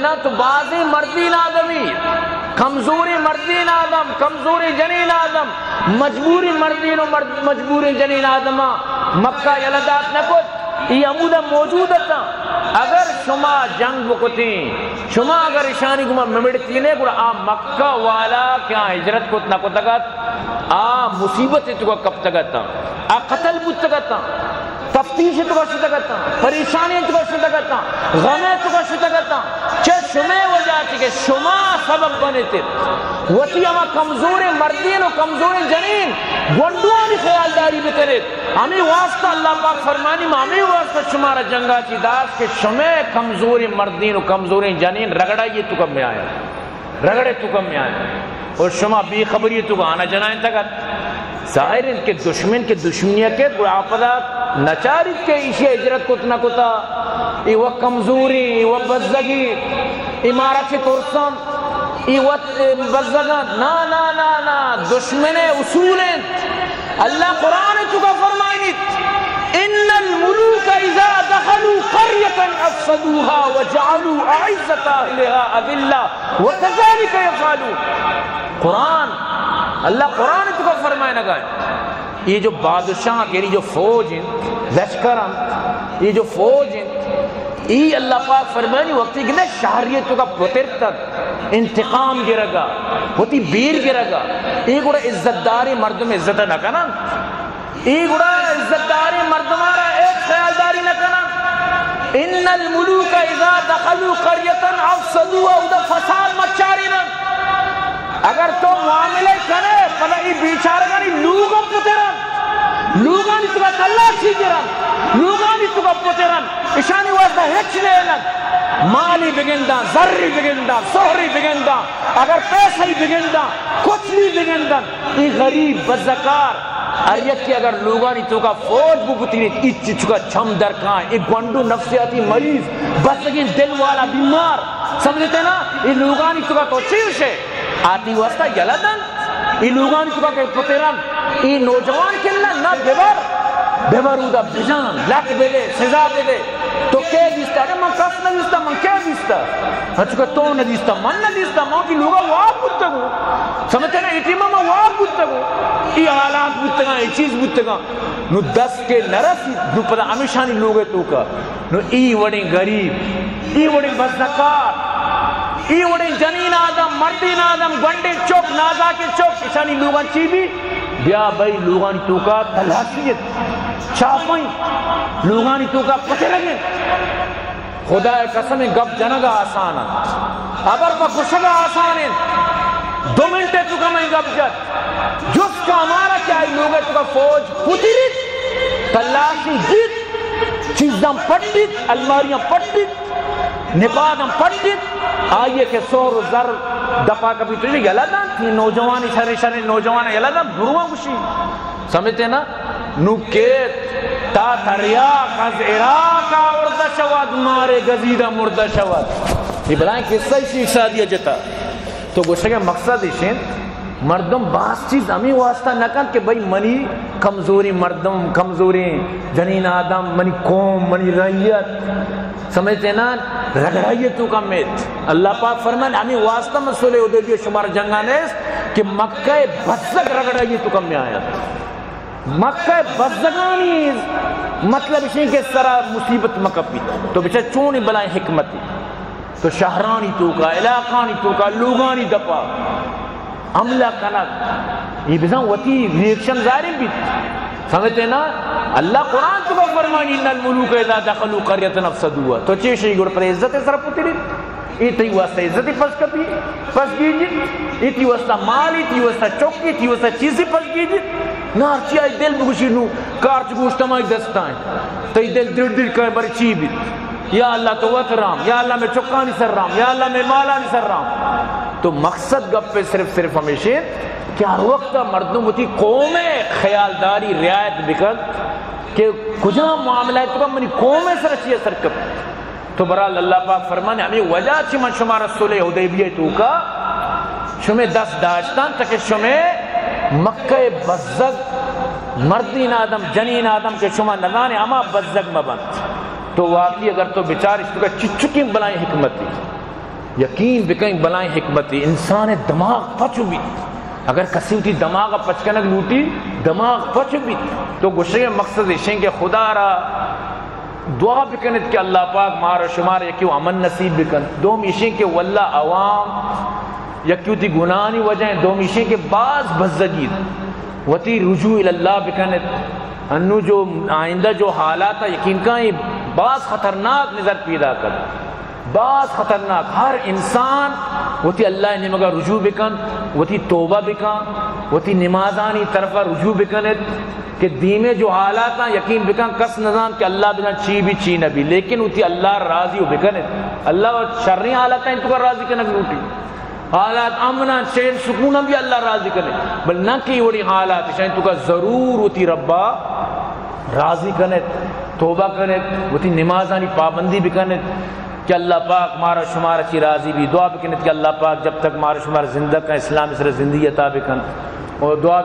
نا تو بعضی مردین آدمی کمزوری مردین آدم کمزوری جنین آدم مجبوری مردین و مجبوری جنین آدم مکہ یلدات نکت یہ عمودہ موجود تھا اگر شما جنگ بکتیں شما اگر اشانی کو ممڑتی نے کہ آ مکہ والا کیا ہجرت کو نہ کو تگت آ مصیبت تو کا کب تگت آ قتل بت تگت تفتیش تو کا شتگت پریشانی تو کا شتگت غم تو کا شتگت چہ شما وجہ تھی کہ شما سبب بنے تھے وتی اما کمزور مردین و کمزور جنین گنڈوانی خیالداری بکرے ہمیں واسطہ اللہ پاک فرمانی ہمیں واسطہ شمارا جنگا چی داس کہ شما کمزور مردین و کمزور جنین رگڑائیے تو کم میں آیا رگڑے تو کم میں آیا اور شما بی خبری تو آنا جنائیں تکت ظاہر ان کے دشمن کے دشمنیہ کے گعاپدہ نچارت کے ایشی ہجرت کتنا کتا ای وہ کمزوری ای وہ بزدگی امارت ترسن ای وہ بزدگت نا نا نا نا دشمن اصول اللہ قرآن تو کا فرمائنیت ان الملوک اذا دخلوا قریتا افسدوها وجعلوا اعزت اہلها اذلہ وکذالک یفعلون قرآن اللہ قرآن تو کا فرمائے نگا یہ جو بادشاہ یعنی جو فوج ہیں لشکرم یہ جو فوج ہیں یہ اللہ پاک فرمانی وقتی کہ شہریتوں کا پتر تک انتقام گرگا ہوتی بیر گرگا یہ گوڑا عزتداری مردم عزت نہ کنا یہ گوڑا عزتداری مردم آرہا ایک خیالداری نہ کنا ان الملوک اذا دخلوا قریتا افسدوا ادھا فساد مچارینا اگر تو معاملے کنے پتہ ای بیچارگانی لوگوں پترن لوگانی تو کا تلاشی گرن لوگانی تو کا پترن اشانی واسطہ ہچ لیلن مالی بگندن ذری بگندن سہری بگندن اگر پیسے بگندن کچھ بھی بگندن ای غریب بزکار اریت کی اگر لوگانی تو کا فوج بکتینیت ای چچکا چھم درکان ای گونڈو نفسیاتی مریض بسگین دل والا بیمار سمجھتے نا ای لوگانی تو کا تو چیوشے آتی واسطہ یلدن ای لوگانی تو کا کہ پتران ای نوجوان کلنا نا بیبرودہ بجان لک بے دے سزا دے دے تو کیا دیستا ہے من کس نہ دیستا من کیا دیستا چکہ تو نہ دیستا من نہ دیستا من کی لوگا واپ بودتا گو سمجھتے نا ایٹیمہ میں واپ بودتا گو ای حالات بودتا گا ای چیز بودتا گا نو دس کے نرسی نو پتا ہمیشانی لوگے تو کا نو ای وڑی غریب ای وڑی بزنکار ای وڑی جنین آدم مردین آدم گنڈے چوک نازا کے چوک اشانی لوگان چی بھی بیا بھئی لوگانی تو کا تلحسیت چاپیں لوگانی تو کا پتے لگیں خدا قسم گب جنگا آسانا ابر پا کشگا آسانا 2 منٹے تو کا میں گب جت جس کا ہمارا کیا ہے لوگے تو کا فوج پتیرت تلاشی جت چیزاں پٹت الماریاں پٹت نپاداں پٹت آئیے کہ سور و زر دپا کبھی تجھے یلدن یہ نوجوانی شر نوجوان یلدن بروان کشی سمجھتے نا نوکیت تا تریاق از عراق آوردہ شواد مارے گزیدہ مردہ شواد یہ بلائیں قصہ اسی شادیہ جتا تو گوشہ کے مقصد اشین مردم بعض چیز ہمیں واسطہ نہ کن کہ بھئی منی کمزوری مردم کمزوری جنین آدم منی قوم منی رعیت سمجھتے نا رگڑائیتوں کا میت اللہ پاک فرمان ہمیں واسطہ مسئلے حدیبیہ شمار جنگانے کہ مکہ بزدگ رگڑائیتوں کا میں آیا مکہ بزدگانی مطلب اسی کہ سرا مصیبت مکہ پیتا تو بچہ چونی بلائیں حکمتی تو شہرانی تو کا علاقانی تو کا لوگانی دپا عملہ کنک یہ بزن وطی ریکشن ظاہر بھی سمجھتے نا اللہ قرآن تو فرمانی ان الملوک اذا دخلوا قریتا افسدوها تو چیشی گوڑ پر عزت سر پتری ایتی واسطہ عزتی پس گیجit ایتی واسطہ مالی ایتی واسطہ چوکی ایتی واسطہ چیزی پس گیجit نار چی آئی دل بگوشی نو کارچ گوشتا مائی دستائیں تی دل دل کر بر چی بیت یا اللہ تو وط رام یا اللہ میں چکانی سر رام یا اللہ میں مالانی سر رام تو مقصد گپ پہ صرف ہمیشہ کہ ہر وقت مردم ہوتی قوم خیالداری رعایت بکت کہ کجا معاملہ ہے تو منی قوم سر اچھی اثر کب تو برحال اللہ پاک فرمانے ہمیں وجہ چی من شما رسول حدیبیہ تو کا شمیں 10 داشتان تک شمیں مکہ بزدگ مردین آدم جنین آدم کے شما نظانے اما بزدگ مبند تو واقعی اگر تو بیچار اس تو کا چچکی بلائیں حکمت دی یقین بکیں بلائیں حکمتی انسان دماغ پچ بھی اگر کسی ہوتی دماغ پچکنک لوٹی دماغ پچ بھی تو گشے مقصد اشیں کہ خدا را دعا بکنت کہ اللہ پاک مارا شمار یکیو امن نصیب بکن دوم اشیں کہ واللہ عوام یکیو تی گناہی وجہیں دوم اشیں کہ بعض بزدگید وتی رجوع اللہ بکنت انو جو آئندہ جو حالات یقین کہیں بعض خطرناک نظر پیدا کر بعض خطرناک ہر انسان وتی اللہ نے مگر رجوع بکن وتی توبہ بکن وتی نمازانی طرفہ رجوع بکنت کہ دیمے جو حالات یقین بکن کس نظام کہ اللہ بنا چی بھی چی نبی لیکن وتی اللہ راضی ہو بکنت اللہ شرری حالات ان کو راضی کنک لوٹی حالات امنا چین سکون بھی اللہ راضی کرے بل نہ کی وڑی حالات شاید تو کا ضرور ہوتی ربا راضی کنت توبہ کنت وتی نمازانی پابندی بھی کنت کہ اللہ پاک مارا شمارا چی راضی بھی دعا بکنت کہ اللہ پاک جب تک مارا شمار زندہ کا اسلام اس زندگی عطا بکن اور دعا